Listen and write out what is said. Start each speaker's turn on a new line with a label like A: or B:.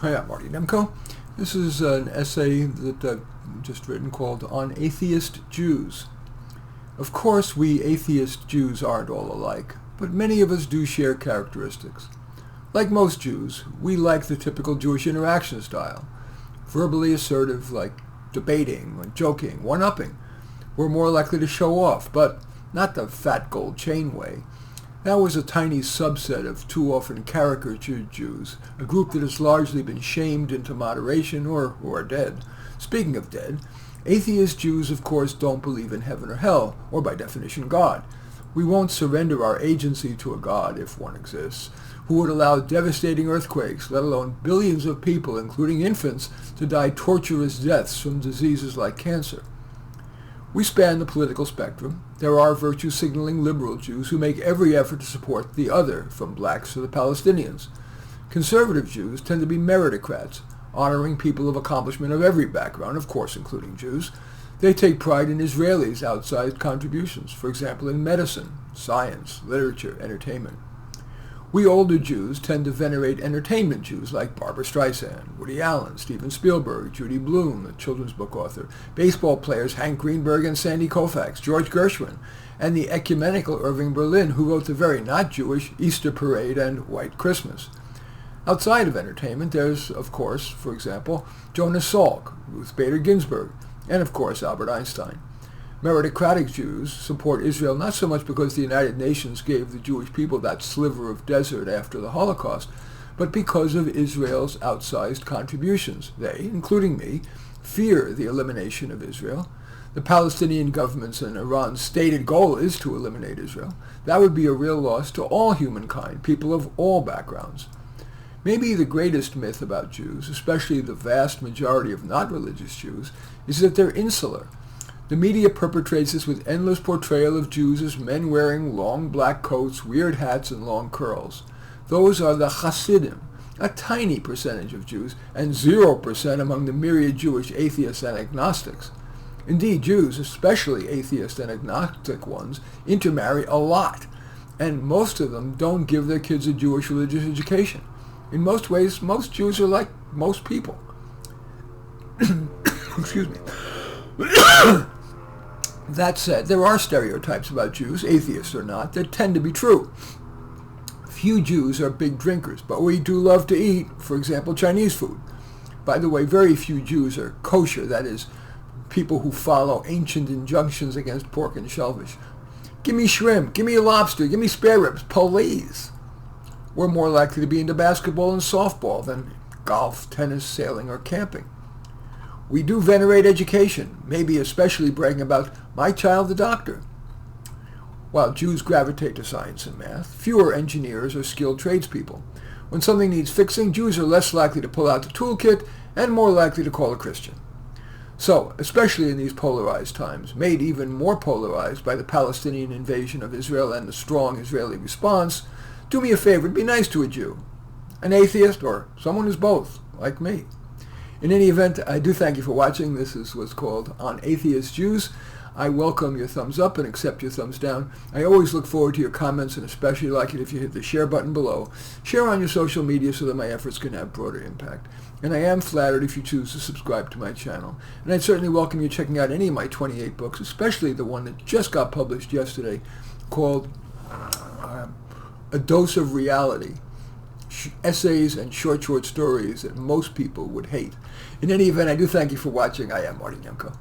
A: Hi, I'm Marty Nemko. This is an essay that I've just written called On Atheist Jews. Of course, we atheist Jews aren't all alike, but many of us do share characteristics. Like most Jews, we like the typical Jewish interaction style. Verbally assertive, like debating, joking, one-upping. We're more likely to show off, but not the fat gold chain way. That was a tiny subset of too often caricatured Jews, a group that has largely been shamed into moderation or who are dead. Speaking of dead, atheist Jews of course don't believe in heaven or hell, or by definition God. We won't surrender our agency to a God, if one exists, who would allow devastating earthquakes, let alone billions of people, including infants, to die torturous deaths from diseases like cancer. We span the political spectrum. There are virtue-signaling liberal Jews who make every effort to support the other, from blacks to the Palestinians. Conservative Jews tend to be meritocrats, honoring people of accomplishment of every background, of course including Jews. They take pride in Israelis' outsized contributions, for example in medicine, science, literature, entertainment. We older Jews tend to venerate entertainment Jews like Barbra Streisand, Woody Allen, Steven Spielberg, Judy Blume, the children's book author, baseball players Hank Greenberg and Sandy Koufax, George Gershwin, and the ecumenical Irving Berlin, who wrote the very not Jewish Easter Parade and White Christmas. Outside of entertainment, there's, of course, for example, Jonas Salk, Ruth Bader Ginsburg, and of course Albert Einstein. Meritocratic Jews support Israel not so much because the United Nations gave the Jewish people that sliver of desert after the Holocaust, but because of Israel's outsized contributions. They, including me, fear the elimination of Israel. The Palestinian government's and Iran's stated goal is to eliminate Israel. That would be a real loss to all humankind, people of all backgrounds. Maybe the greatest myth about Jews, especially the vast majority of not religious Jews, is that they're insular. The media perpetrates this with endless portrayal of Jews as men wearing long black coats, weird hats, and long curls. Those are the Hasidim, a tiny percentage of Jews, and 0% among the myriad Jewish atheists and agnostics. Indeed, Jews, especially atheist and agnostic ones, intermarry a lot, and most of them don't give their kids a Jewish religious education. In most ways, most Jews are like most people. Excuse me. That said, there are stereotypes about Jews, atheists or not, that tend to be true. Few Jews are big drinkers, but we do love to eat, for example, Chinese food. By the way, very few Jews are kosher, that is, people who follow ancient injunctions against pork and shellfish. Give me shrimp, give me lobster, give me spare ribs, please. We're more likely to be into basketball and softball than golf, tennis, sailing, or camping. We do venerate education, maybe especially bragging about my child the doctor. While Jews gravitate to science and math, fewer engineers or skilled tradespeople. When something needs fixing, Jews are less likely to pull out the toolkit and more likely to call a Christian. So, especially in these polarized times, made even more polarized by the Palestinian invasion of Israel and the strong Israeli response, do me a favor and be nice to a Jew, an atheist, or someone who's both, like me. In any event, I do thank you for watching. This is what's called On Atheist Jews. I welcome your thumbs up and accept your thumbs down. I always look forward to your comments and especially like it if you hit the share button below. Share on your social media so that my efforts can have broader impact. And I am flattered if you choose to subscribe to my channel. And I'd certainly welcome you checking out any of my 28 books, especially the one that just got published yesterday called A Dose of Reality. Essays and short stories that most people would hate. In any event, I do thank you for watching. I am Marty Nemko.